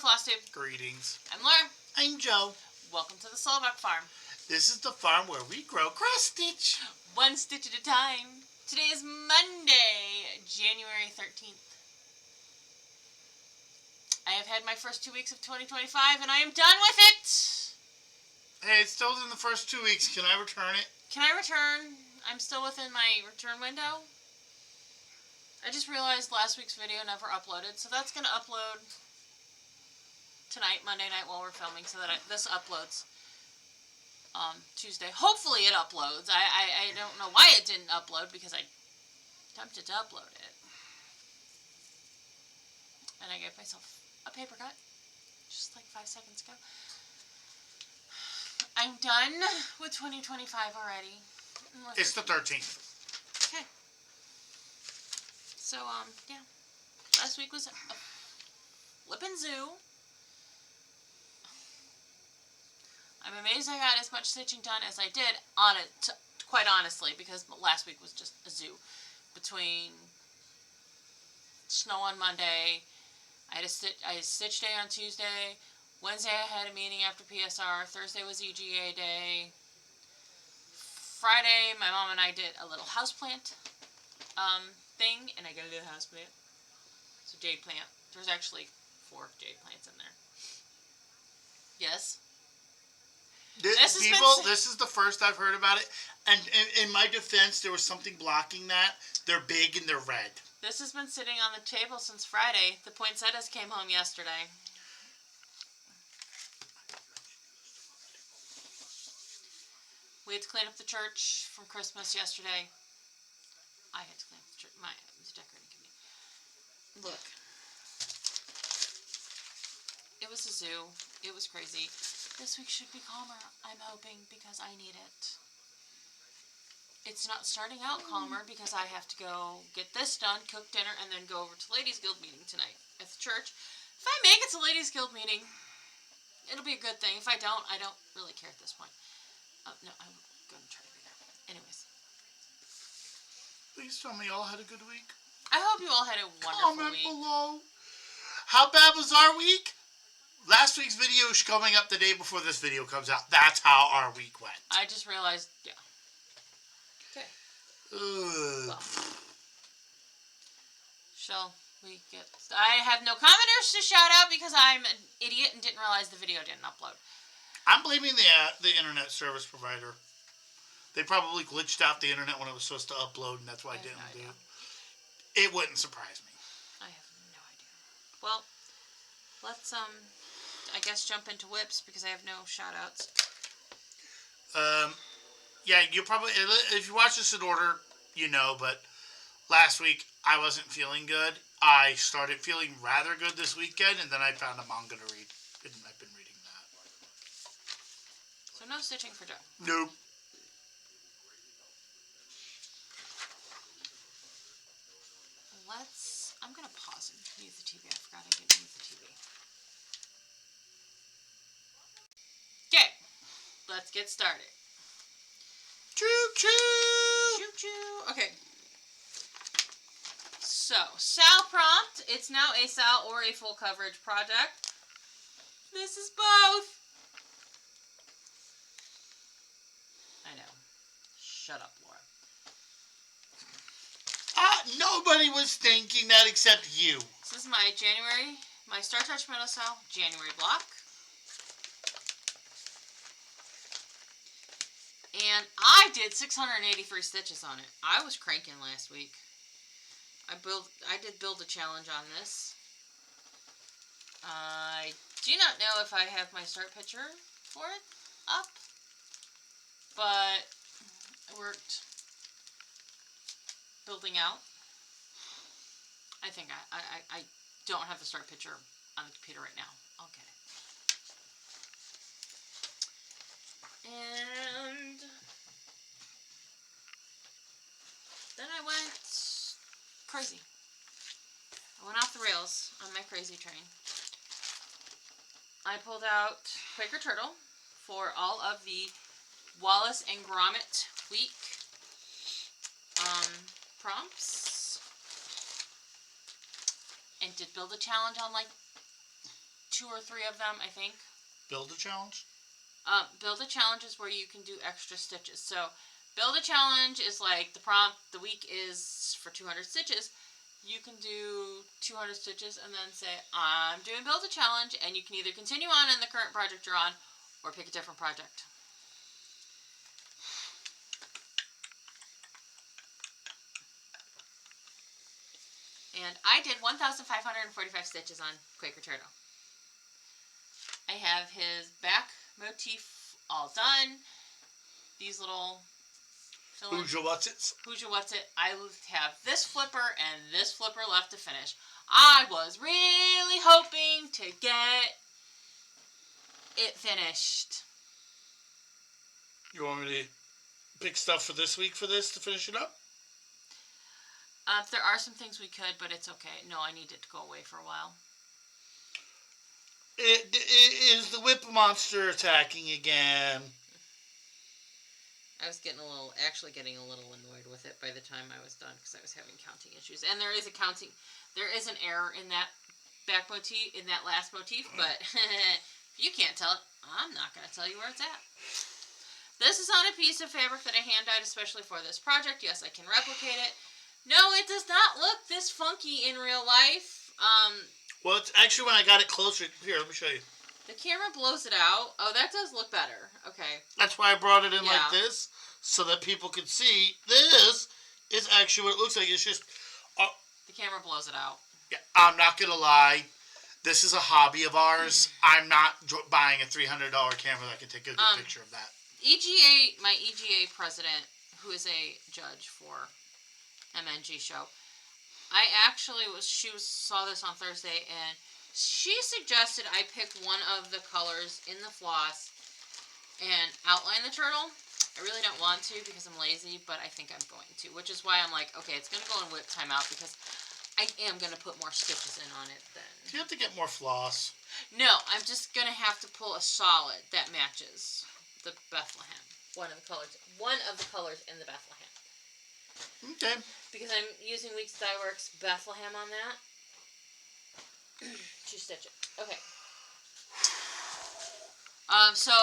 Flosstube. Greetings. I'm Laura. I'm Joe. Welcome to the Slovak Farm. This is the farm where we grow cross-stitch. One stitch at a time. Today is Monday, January 13th. I have had my first 2 weeks of 2025 and I am done with it. Hey, it's still in the first 2 weeks. Can I return it? Can I return? I'm still within my return window. I just realized last week's video never uploaded, so that's going to upload tonight, Monday night, while we're filming, so that this uploads Tuesday. Hopefully it uploads. I don't know why it didn't upload, because I attempted to upload it. And I gave myself a paper cut, just like 5 seconds ago. I'm done with 2025 already. It's the 13th. Okay. So, yeah. Last week was a flippin' zoo. I'm amazed I got as much stitching done as I did on it, quite honestly, because last week was just a zoo. Between snow on Monday, I had a stitch day on Tuesday, Wednesday I had a meeting after PSR, Thursday was EGA day, Friday my mom and I did a little houseplant thing, and I got a little houseplant. It's a jade plant. There's actually 4 jade plants in there. Yes? This is the first I've heard about it, and in my defense, there was something blocking that. They're big and they're red. This has been sitting on the table since Friday. The poinsettias came home yesterday. We had to clean up the church from Christmas yesterday. I had to clean up the church. It was a decorating committee. Look. It was a zoo. It was crazy. This week should be calmer, I'm hoping, because I need it. It's not starting out calmer because I have to go get this done, cook dinner, and then go over to Ladies Guild meeting tonight at the church. If I make it to Ladies Guild meeting, it'll be a good thing. If I don't really care at this point. No, I'm going to try to be there. Anyways. Please tell me you all had a good week. I hope you all had a wonderful week. Comment below. How bad was our week? Last week's video is coming up the day before this video comes out. That's how our week went. I just realized, yeah. Okay. Well, shall we get... I have no commenters to shout out because I'm an idiot and didn't realize the video didn't upload. I'm blaming the internet service provider. They probably glitched out the internet when it was supposed to upload, and that's why it didn't do it. It wouldn't surprise me. I have no idea. Well, let's, I guess jump into whips because I have no shout-outs. Yeah, you probably, if you watch this in order, you know, but last week I wasn't feeling good. I started feeling rather good this weekend, and then I found a manga to read, and I've been reading that. So no stitching for Joe? Nope. I'm going to pause and mute the TV. I forgot I didn't mute the TV. Okay, let's get started. Choo-choo! Choo-choo! Okay. So, SAL prompt. It's now a SAL or a full coverage project. This is both. I know. Shut up, Laura. Nobody was thinking that except you. This is my Star Touch Meadow SAL January block. And I did 683 stitches on it. I was cranking last week. I did build a challenge on this. I do not know if I have my start picture for it up, but I worked building out. I think I don't have the start picture on the computer right now. I'll get it. And then I went crazy. I went off the rails on my crazy train. I pulled out Quaker Turtle for all of the Wallace and Gromit week prompts. And did build a challenge on like 2 or 3 of them, I think. Build a challenge? Build a challenge is where you can do extra stitches. So, build a challenge is like the prompt, the week is for 200 stitches. You can do 200 stitches and then say, I'm doing build a challenge, and you can either continue on in the current project you're on or pick a different project. And I did 1,545 stitches on Quaker Turtle. I have his back motif all done. These little Who's your what's it? I have this flipper and this flipper left to finish. I was really hoping to get it finished. You want me to pick stuff for this week for this to finish it up? There are some things we could, but it's okay. No, I need it to go away for a while. Is the whip monster attacking again? I was getting a little annoyed with it by the time I was done because I was having counting issues. And there is an error in that back motif, in that last motif, but if you can't tell it, I'm not going to tell you where it's at. This is on a piece of fabric that I hand dyed especially for this project. Yes, I can replicate it. No, it does not look this funky in real life. Well, it's actually when I got it closer. Here, let me show you. The camera blows it out. Oh, that does look better. Okay. That's why I brought it in like this, so that people could see this is actually what it looks like. It's just... the camera blows it out. Yeah, I'm not going to lie. This is a hobby of ours. I'm not buying a $300 camera that can take a good picture of that. My EGA president, who is a judge for MNG show, she saw this on Thursday, and she suggested I pick one of the colors in the floss and outline the turtle. I really don't want to because I'm lazy, but I think I'm going to, which is why I'm like, okay, it's going to go in whip timeout because I am going to put more stitches in on it then. Do you have to get more floss? No, I'm just going to have to pull a solid that matches the Bethlehem. One of the colors in the Bethlehem. Okay. Because I'm using Weeks Dye Works Bethlehem on that. To stitch it. Okay. So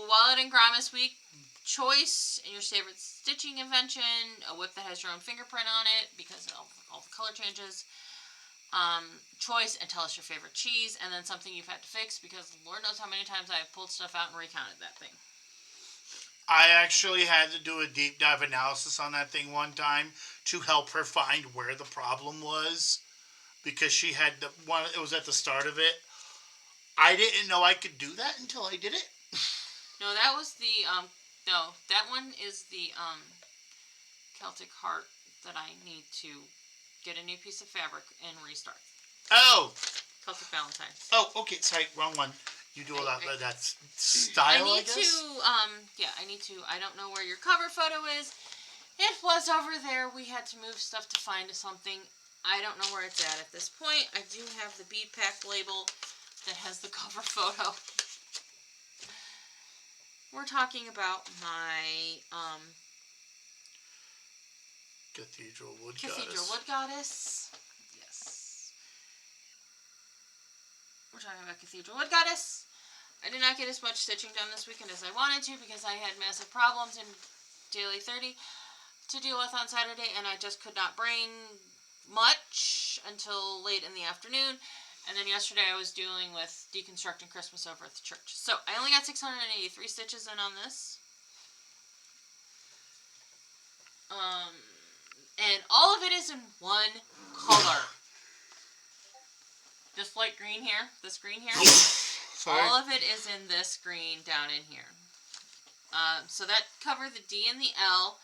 Wallet and Grimace Week choice and your favorite stitching invention, a whip that has your own fingerprint on it because of all the color changes. Choice and tell us your favorite cheese, and then something you've had to fix because Lord knows how many times I've pulled stuff out and recounted that thing. I actually had to do a deep dive analysis on that thing one time to help her find where the problem was because she had it was at the start of it. I didn't know I could do that until I did it. No, that was the that one is the Celtic Heart that I need to get a new piece of fabric and restart. Oh! Celtic Valentine's. Oh, okay, sorry, wrong one. You do a lot of that style, I guess? I need to, I don't know where your cover photo is. It was over there. We had to move stuff to find something. I don't know where it's at this point. I do have the bead pack label that has the cover photo. We're talking about my, Cathedral Wood Goddess. Yes. We're talking about Cathedral Wood Goddess. I did not get as much stitching done this weekend as I wanted to because I had massive problems in Daily 30 to deal with on Saturday, and I just could not bring much until late in the afternoon. And then yesterday I was dealing with deconstructing Christmas over at the church. So I only got 683 stitches in on this. And all of it is in one color. This light green here, this green here. Sorry. All of it is in this green down in here. So that covered the D and the L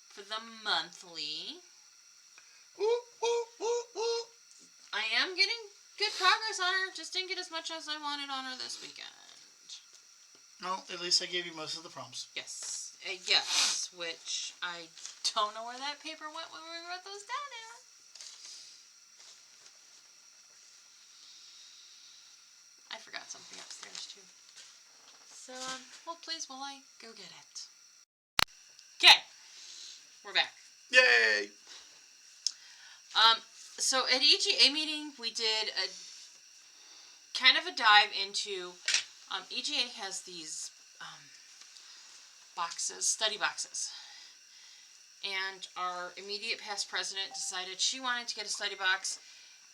for the monthly. I am getting good progress on her. Just didn't get as much as I wanted on her this weekend. No, at least I gave you most of the prompts. Yes. Yes, which I don't know where that paper went when we wrote those down at. I forgot something upstairs too. So, hold please while I go get it. Okay. We're back. Yay! So at EGA meeting, we did kind of a dive into, EGA has these boxes, study boxes. And our immediate past president decided she wanted to get a study box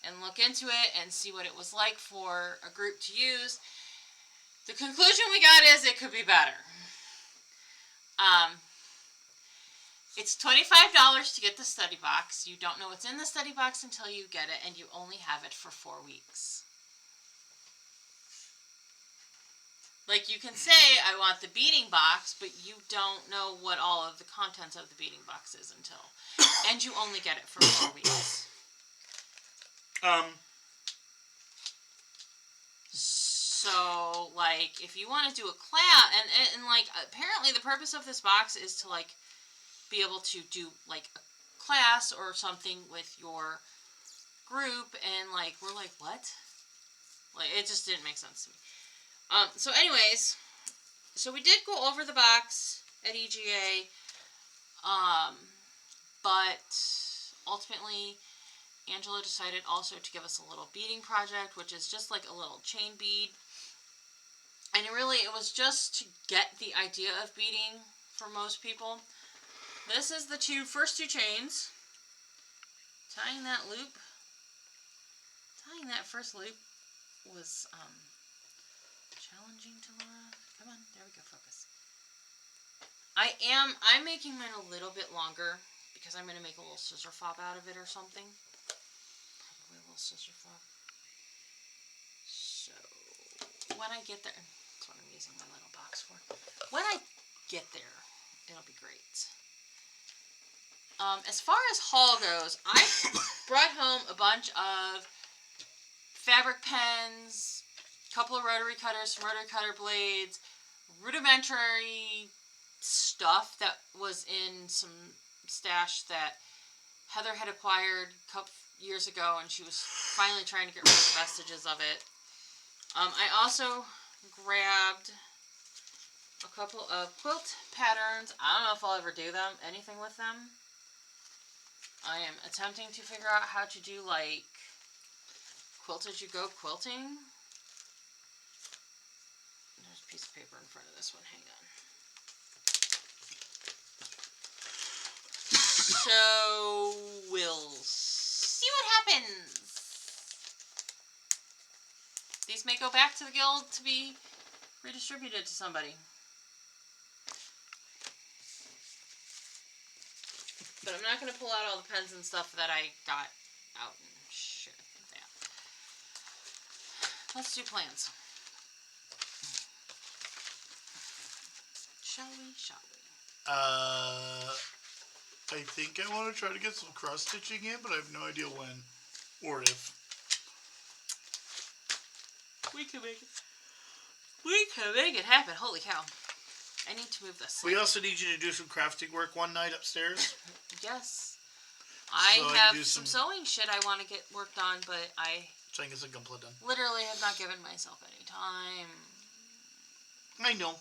and look into it and see what it was like for a group to use. The conclusion we got is it could be better. It's $25 to get the study box. You don't know what's in the study box until you get it, and you only have it for 4 weeks. Like, you can say, I want the beading box, but you don't know what all of the contents of the beading box is until. And you only get it for 4 weeks. So, like, if you want to do a class, and like, apparently the purpose of this box is to, like, be able to do, like, a class or something with your group, and, like, we're like, what? Like, it just didn't make sense to me. So anyways, so we did go over the box at EGA, but ultimately Angela decided also to give us a little beading project, which is just like a little chain bead. And it was just to get the idea of beading for most people. This is the first two chains. Tying that first loop was, challenging to learn. Come on, there we go, focus. I'm making mine a little bit longer because I'm going to make a little scissor fob out of it or something. Probably a little scissor fob. So, when I get there, that's what I'm using my little box for. When I get there, it'll be great. As far as haul goes, I brought home a bunch of fabric pens, a couple of rotary cutters, some rotary cutter blades, rudimentary stuff that was in some stash that Heather had acquired a couple years ago, and she was finally trying to get rid of the vestiges of it. I also grabbed a couple of quilt patterns. I don't know if I'll ever do anything with them. I am attempting to figure out how to do, like, quilt as you go quilting. There's a piece of paper in front of this one. Hang on. So, we'll see what happens. These may go back to the guild to be redistributed to somebody. But I'm not going to pull out all the pens and stuff that I got out and shit like that. Let's do plans. Shall we? I think I want to try to get some cross stitching in, but I have no idea when or if. We can make it happen. Holy cow. I need to move this. We also need you to do some crafting work one night upstairs. Yes. I have some sewing shit I want to get worked on, but I trying to get some Gunpla done. Literally have not given myself any time. I know.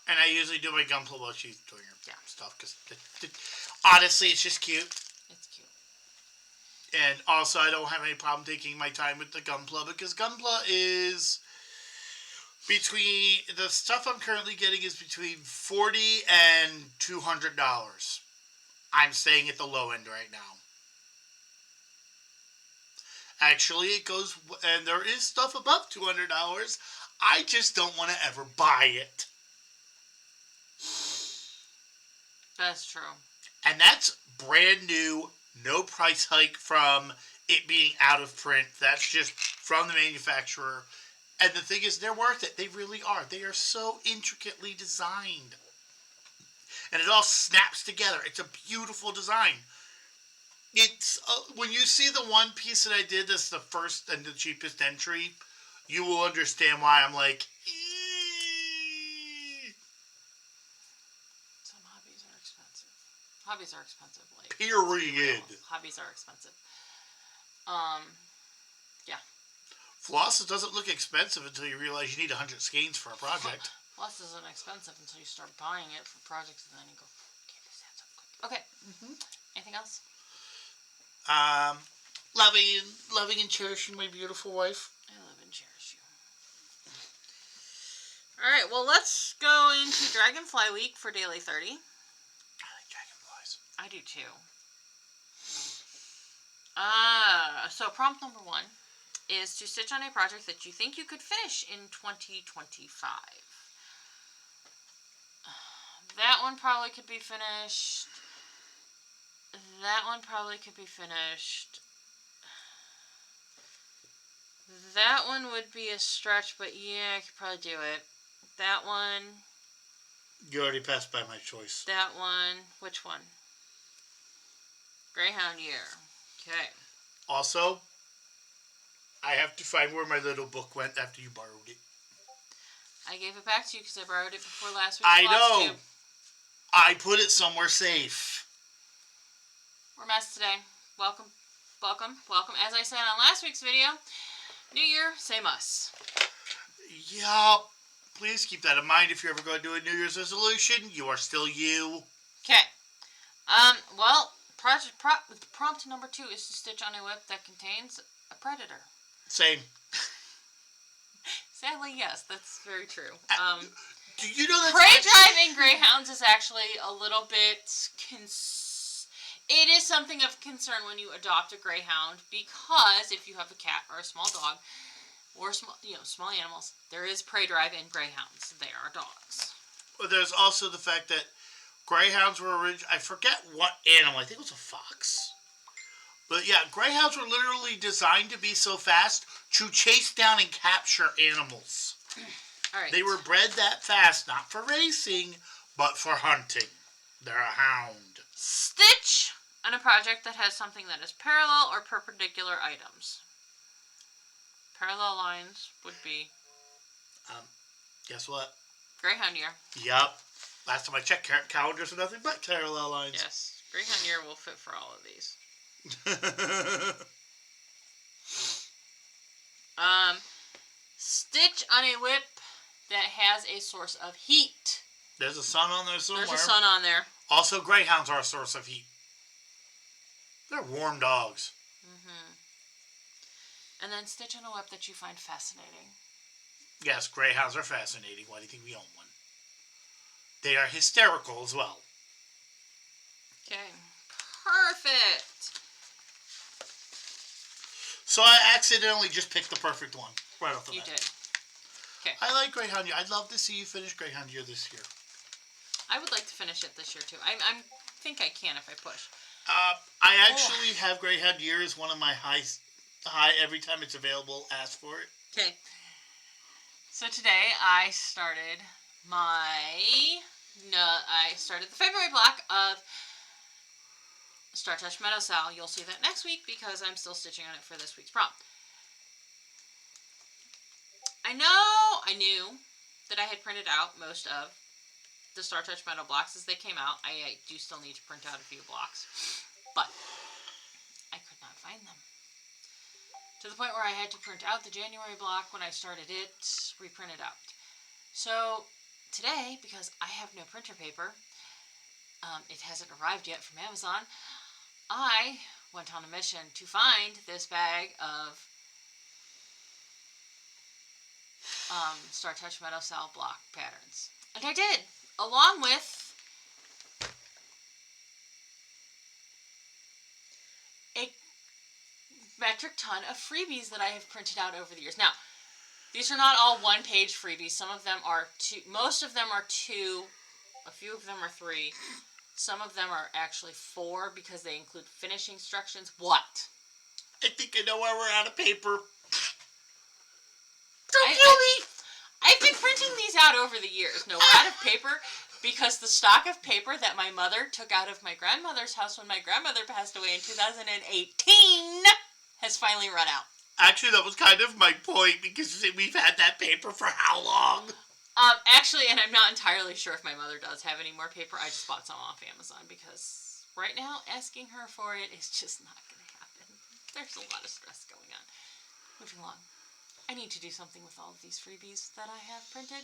And I usually do my Gunpla while she's doing her stuff, because honestly, it's just cute. It's cute. And also, I don't have any problem taking my time with the Gunpla, because Gunpla is between, the stuff I'm currently getting is between $40 and $200. I'm staying at the low end right now. Actually, it goes, and there is stuff above $200. I just don't want to ever buy it. That's true. And that's brand new, no price hike from it being out of print. That's just from the manufacturer. And the thing is, they're worth it. They really are. They are so intricately designed. And it all snaps together. It's a beautiful design. It's when you see the one piece that I did that's the first and the cheapest entry, you will understand why I'm like, eee. Some hobbies are expensive. Hobbies are expensive. Like, period. Hobbies are expensive. Yeah. Floss doesn't look expensive until you realize you need 100 skeins for a project. Floss isn't expensive until you start buying it for projects, and then you go, okay, this adds up quick. Okay. Mm-hmm. Anything else? Loving and cherishing my beautiful wife. I love and cherish Alright, well, let's go into Dragonfly Week for Daily 30. I like dragonflies. I do too. So prompt number 1 is to stitch on a project that you think you could finish in 2025. That one probably could be finished. That one probably could be finished. That one would be a stretch, but yeah, I could probably do it. That one. You already passed by my choice. That one. Which one? Greyhound Year. Okay. Also, I have to find where my little book went after you borrowed it. I gave it back to you because I borrowed it before last week's I know. Flosstube. I put it somewhere safe. We're a mess today. Welcome. Welcome. Welcome. As I said on last week's video, New Year, same us. Yup. Please keep that in mind if you're ever going to do a New Year's resolution. You are still you. Okay. Well, prompt number 2 is to stitch on a whip that contains a predator. Same. Sadly, yes, that's very true. Do you know that Prey driving greyhounds is actually a little bit it is something of concern when you adopt a greyhound, because if you have a cat or a small dog or small animals, there is prey drive in greyhounds. They are dogs. But there's also the fact that greyhounds were I forget what animal. I think it was a fox. But yeah, greyhounds were literally designed to be so fast to chase down and capture animals. All right. They were bred that fast, not for racing, but for hunting. They're a hound. Stitch on a project that has something that is parallel or perpendicular items. Parallel lines would be... Guess what? Greyhound Year. Yup. Last time I checked, calendars are nothing but parallel lines. Yes. Greyhound Year will fit for all of these. Stitch on a whip that has a source of heat. There's a sun on there somewhere. There's a sun on there. Also, greyhounds are a source of heat. They're warm dogs. Mm-hmm. And then stitch on a whip that you find fascinating. Yes, greyhounds are fascinating. Why do you think we own one? They are hysterical as well. Okay. Perfect. So I accidentally just picked the perfect one right off the bat. You did. Okay. I like Greyhound Year. I'd love to see you finish Greyhound Year this year. I would like to finish it this year too. I think I can if I push. I actually have Greyhound Year as one of my high every time it's available. Ask for it. Okay. So today I started the February block of Star Touch Meadow Sal. You'll see that next week because I'm still stitching on it for this week's prompt. I knew that I had printed out most of the Star Touch Meadow blocks as they came out. I do still need to print out a few blocks, but I could not find them. To the point where I had to print out the January block when I started it, reprint it out. So today, because I have no printer paper, it hasn't arrived yet from Amazon, I went on a mission to find this bag of Star Touch Meadow Sal block patterns. And I did, along with a metric ton of freebies that I have printed out over the years. Now, these are not all one-page freebies. Some of them are two, most of them are two, a few of them are three. Some of them are actually 4 because they include finish instructions. What? I think I know why we're out of paper. I've been printing these out over the years. No, we're out of paper because the stock of paper that my mother took out of my grandmother's house when my grandmother passed away in 2018 has finally run out. Actually, that was kind of my point because we've had that paper for how long? Actually, and I'm not entirely sure if my mother does have any more paper. I just bought some off Amazon because right now asking her for it is just not going to happen. There's a lot of stress going on. Moving along. I need to do something with all of these freebies that I have printed.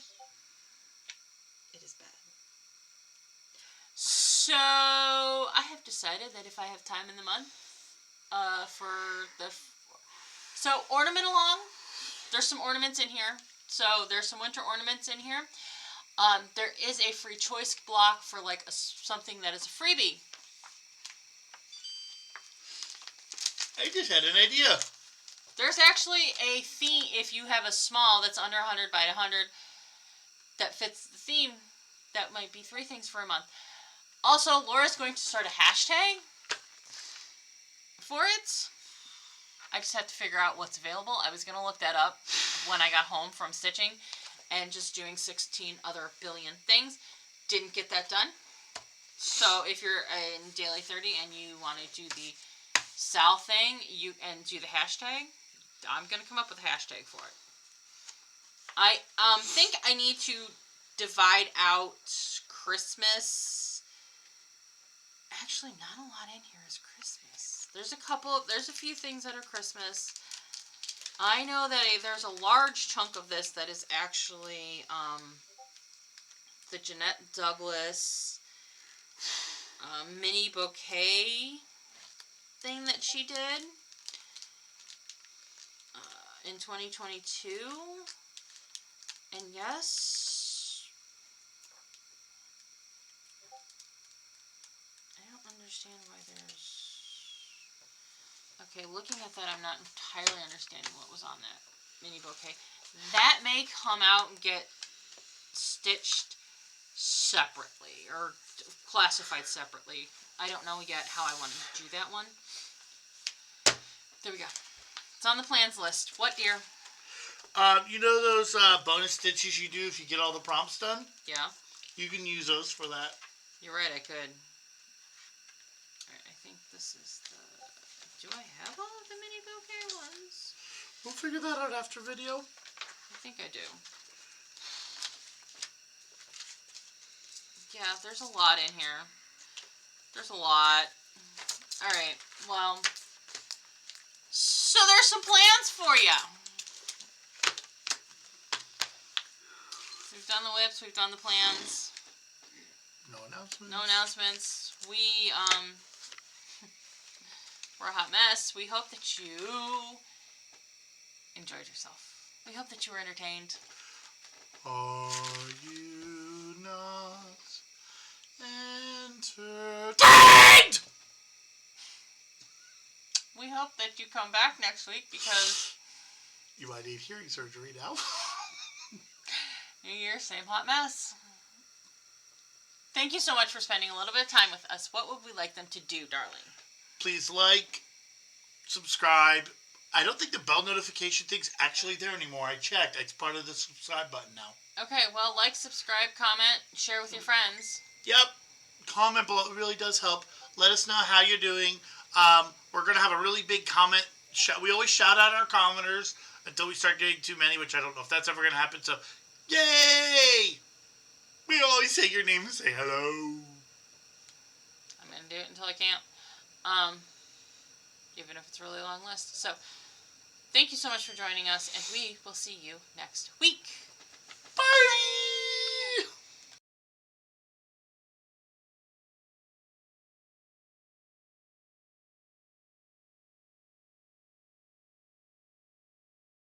It is bad. So, I have decided that if I have time in the month, so ornament along, there's some ornaments in here. So there's some winter ornaments in here. There is a free choice block for like something that is a freebie. I just had an idea. There's actually a theme, if you have a small that's under 100 by 100 that fits the theme, that might be 3 things for a month. Also, Laura's going to start a hashtag for it. I just have to figure out what's available. I was going to look that up when I got home from stitching and just doing 16 other billion things. Didn't get that done. So if you're in Daily 30 and you want to do the Sal thing and do the hashtag, I'm going to come up with a hashtag for it. I think I need to divide out Christmas. Actually, not a lot in here is Christmas. There's a few things that are Christmas. I know that there's a large chunk of this that is actually the Jeanette Douglas mini bouquet thing that she did in 2022. And yes, I don't understand why there's... Okay, looking at that, I'm not entirely understanding what was on that mini bouquet. That may come out and get stitched separately or classified separately. I don't know yet how I want to do that one. There we go. It's on the plans list. What, dear? You know those bonus stitches you do if you get all the prompts done? Yeah. You can use those for that. You're right, I could. Alright, I think this is the... Do I have all of the mini bouquet ones? We'll figure that out after video. I think I do. Yeah, there's a lot in here. There's a lot. Alright, well... So there's some plans for you. We've done the whips, we've done the plans. No announcements. No announcements. We're a hot mess. We hope that you enjoyed yourself. We hope that you were entertained. Are you not entertained? We hope that you come back next week because... You might need hearing surgery now. New Year, same hot mess. Thank you so much for spending a little bit of time with us. What would we like them to do, darling? Please like, subscribe. I don't think the bell notification thing's actually there anymore. I checked. It's part of the subscribe button now. Okay, well, like, subscribe, comment, share with your friends. Yep. Comment below. It really does help. Let us know how you're doing. We're going to have a really big comment. We always shout out our commenters until we start getting too many, which I don't know if that's ever going to happen. So, yay! We always say your name and say hello. I'm going to do it until I can't. Even if it's a really long list. So, thank you so much for joining us, and we will see you next week. Bye!